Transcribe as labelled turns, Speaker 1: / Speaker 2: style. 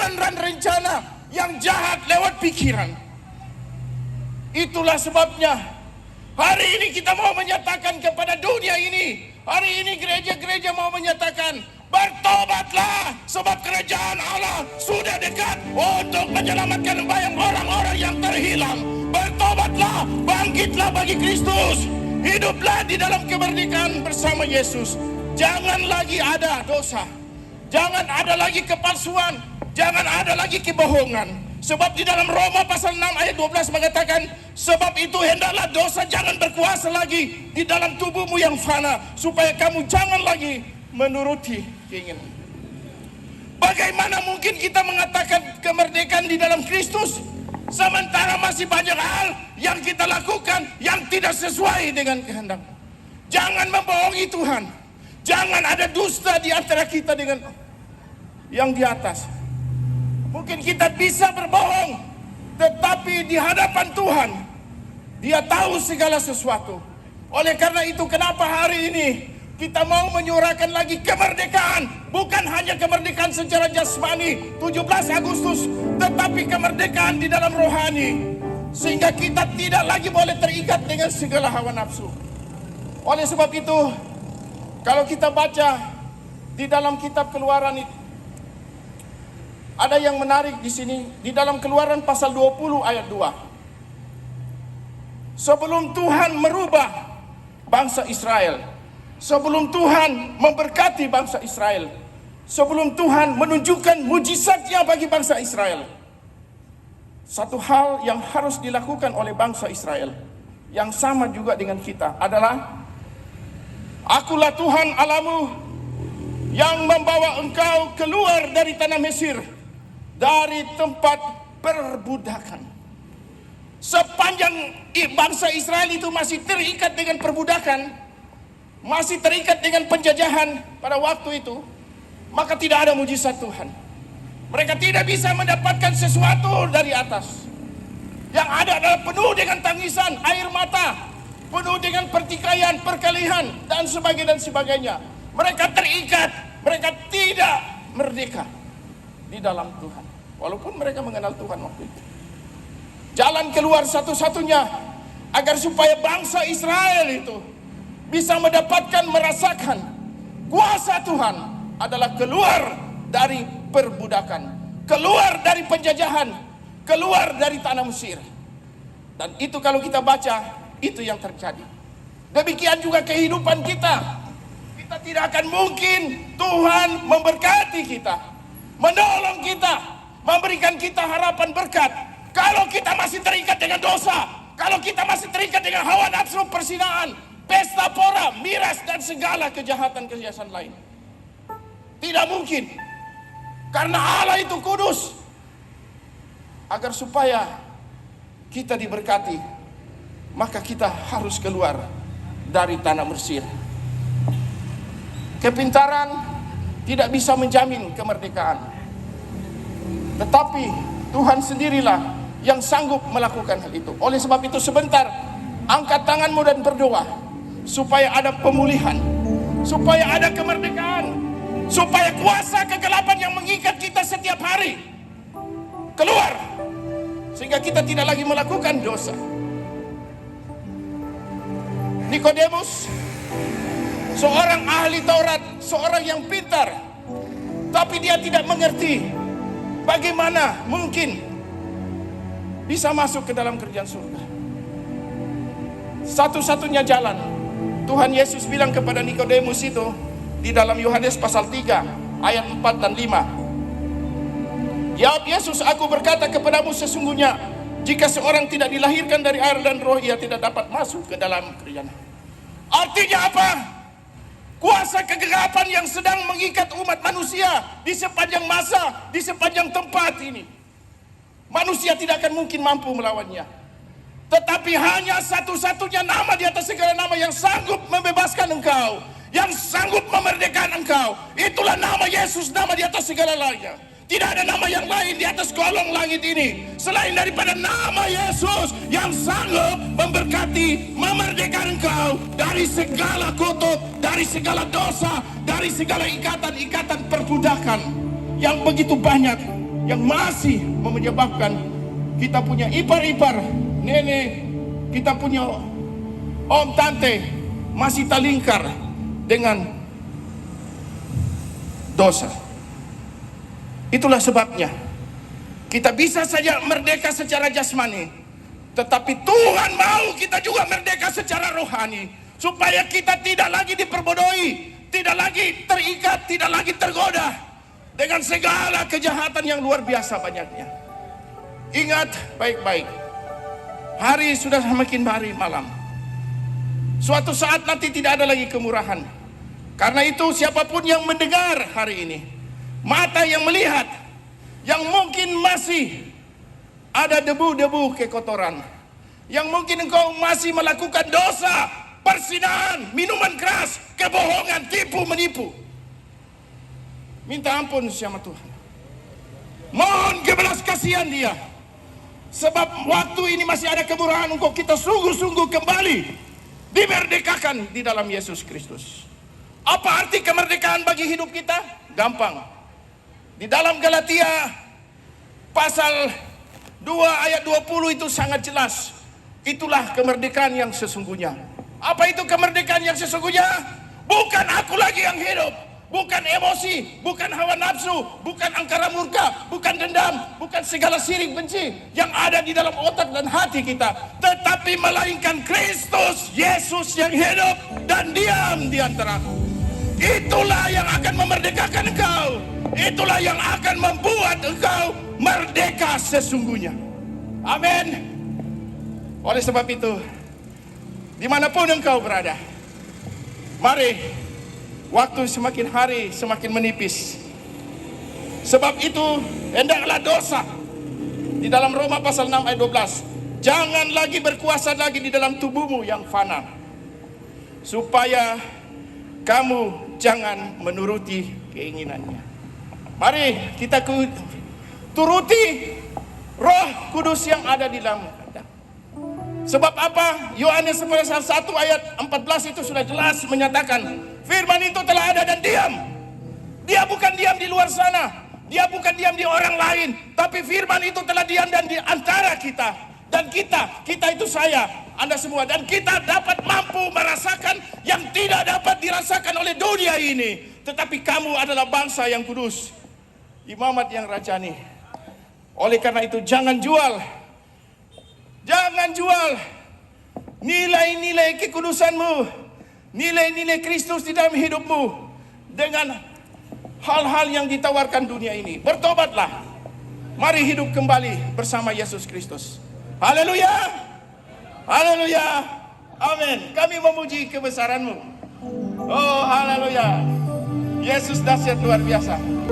Speaker 1: rancangan dan rencana yang jahat lewat pikiran. Itulah sebabnya hari ini kita mau menyatakan kepada dunia ini, hari ini gereja-gereja mau menyatakan, bertobatlah sebab kerajaan Allah sudah dekat untuk menyelamatkan banyak orang-orang yang terhilang. Bertobatlah, bangkitlah bagi Kristus, hiduplah di dalam kemerdekaan bersama Yesus. Jangan lagi ada dosa, jangan ada lagi kepalsuan, jangan ada lagi kebohongan. Sebab di dalam Roma pasal 6 ayat 12 mengatakan, sebab itu hendaklah dosa jangan berkuasa lagi di dalam tubuhmu yang fana, supaya kamu jangan lagi menuruti keinginan. Bagaimana mungkin kita mengatakan kemerdekaan di dalam Kristus, sementara masih banyak hal yang kita lakukan yang tidak sesuai dengan kehendak. Jangan membohongi Tuhan. Jangan ada dusta di antara kita dengan yang di atas. Mungkin kita bisa berbohong, tetapi di hadapan Tuhan, Dia tahu segala sesuatu. Oleh karena itu, kenapa hari ini kita mau menyuarakan lagi kemerdekaan, bukan hanya kemerdekaan secara jasmani 17 Agustus, tetapi kemerdekaan di dalam rohani, sehingga kita tidak lagi boleh terikat dengan segala hawa nafsu. Oleh sebab itu, kalau kita baca di dalam kitab Keluaran itu, ada yang menarik di sini, di dalam Keluaran pasal 20 ayat 2. Sebelum Tuhan merubah bangsa Israel, sebelum Tuhan memberkati bangsa Israel, sebelum Tuhan menunjukkan mujizatnya bagi bangsa Israel, satu hal yang harus dilakukan oleh bangsa Israel, yang sama juga dengan kita, adalah, akulah Tuhan Allahmu yang membawa engkau keluar dari tanah Mesir, dari tempat perbudakan. Sepanjang bangsa Israel itu masih terikat dengan perbudakan, masih terikat dengan penjajahan pada waktu itu, maka tidak ada mujizat Tuhan. Mereka tidak bisa mendapatkan sesuatu dari atas. Yang ada adalah penuh dengan tangisan, air mata, penuh dengan pertikaian, perkelahian, dan sebagainya. Mereka terikat, mereka tidak merdeka di dalam Tuhan, walaupun mereka mengenal Tuhan waktu itu. Jalan keluar satu-satunya agar supaya bangsa Israel itu bisa mendapatkan, merasakan kuasa Tuhan adalah keluar dari perbudakan, keluar dari penjajahan, keluar dari tanah Mesir. Dan itu kalau kita baca, itu yang terjadi. Demikian juga kehidupan kita. Kita tidak akan mungkin Tuhan memberkati kita, menolong kita, memberikan kita harapan berkat, kalau kita masih terikat dengan dosa, kalau kita masih terikat dengan hawa nafsu, perzinaan, pesta pora, miras, dan segala kejahatan-kejahatan lain. Tidak mungkin. Karena Allah itu kudus. Agar supaya kita diberkati, maka kita harus keluar dari tanah Mesir. Kepintaran tidak bisa menjamin kemerdekaan, tetapi Tuhan sendirilah yang sanggup melakukan hal itu. Oleh sebab itu, sebentar angkat tanganmu dan berdoa supaya ada pemulihan, supaya ada kemerdekaan, supaya kuasa kegelapan yang mengikat kita setiap hari keluar, sehingga kita tidak lagi melakukan dosa. Nikodemus, seorang ahli Taurat, seorang yang pintar, tapi dia tidak mengerti bagaimana mungkin bisa masuk ke dalam kerajaan surga. Satu-satunya jalan, Tuhan Yesus bilang kepada Nikodemus itu di dalam Yohanes pasal 3 ayat 4 dan 5. Jawab Yesus, aku berkata kepadamu, sesungguhnya jika seorang tidak dilahirkan dari air dan roh, ia tidak dapat masuk ke dalam kerajaan. Artinya apa? Kuasa kegelapan yang sedang mengikat umat manusia di sepanjang masa, di sepanjang tempat ini, manusia tidak akan mungkin mampu melawannya. Tetapi hanya satu-satunya nama di atas segala nama yang sanggup membebaskan engkau, yang sanggup memerdekakan engkau, itulah nama Yesus, nama di atas segala lainnya. Tidak ada nama yang lain di atas kolong langit ini selain daripada nama Yesus yang sanggup memberkati, memerdekakan engkau dari segala kutuk, dari segala dosa, dari segala ikatan-ikatan perbudakan yang begitu banyak yang masih menyebabkan kita punya ipar-ipar, nenek, kita punya om, tante masih terlingkar dengan dosa. Itulah sebabnya kita bisa saja merdeka secara jasmani, tetapi Tuhan mau kita juga merdeka secara rohani, supaya kita tidak lagi diperbodohi, tidak lagi terikat, tidak lagi tergoda dengan segala kejahatan yang luar biasa banyaknya. Ingat baik-baik, hari sudah semakin hari malam. Suatu saat nanti tidak ada lagi kemurahan. Karena itu siapapun yang mendengar hari ini, mata yang melihat, yang mungkin masih ada debu-debu kekotoran, yang mungkin engkau masih melakukan dosa, perzinahan, minuman keras, kebohongan, tipu menipu, minta ampun sama Tuhan. Mohon kebelas kasihan Dia, sebab waktu ini masih ada kemurahan untuk kita sungguh-sungguh kembali dimerdekakan di dalam Yesus Kristus. Apa arti kemerdekaan bagi hidup kita? Gampang. Di dalam Galatia pasal 2 ayat 20 itu sangat jelas. Itulah kemerdekaan yang sesungguhnya. Apa itu kemerdekaan yang sesungguhnya? Bukan aku lagi yang hidup, bukan emosi, bukan hawa nafsu, bukan angkara murka, bukan dendam, bukan segala sirik benci yang ada di dalam otak dan hati kita, tetapi melainkan Kristus Yesus yang hidup dan diam di antara. Itulah yang akan memerdekakan engkau. Itulah yang akan membuat engkau merdeka sesungguhnya. Amin. Oleh sebab itu, dimanapun engkau berada, mari, waktu semakin hari semakin menipis. Sebab itu hendaklah dosa, di dalam Roma pasal 6 ayat 12, jangan lagi berkuasa lagi di dalam tubuhmu yang fana, supaya kamu jangan menuruti keinginannya. Mari kita turuti Roh Kudus yang ada di dalam kita. Sebab apa? Yohanes pasal 1 ayat 14 itu sudah jelas menyatakan, firman itu telah ada dan diam. Dia bukan diam di luar sana, dia bukan diam di orang lain, tapi firman itu telah diam dan di antara kita. Dan kita itu saya, Anda semua, dan kita dapat mampu merasakan yang tidak dapat dirasakan oleh dunia ini. Tetapi kamu adalah bangsa yang kudus, imamat yang rajani. Oleh karena itu jangan jual nilai-nilai kekudusanmu, nilai-nilai Kristus di dalam hidupmu dengan hal-hal yang ditawarkan dunia ini. Bertobatlah, mari hidup kembali bersama Yesus Kristus. Haleluya, haleluya, amin. Kami memuji kebesaran-Mu. Oh haleluya, Yesus dahsyat luar biasa.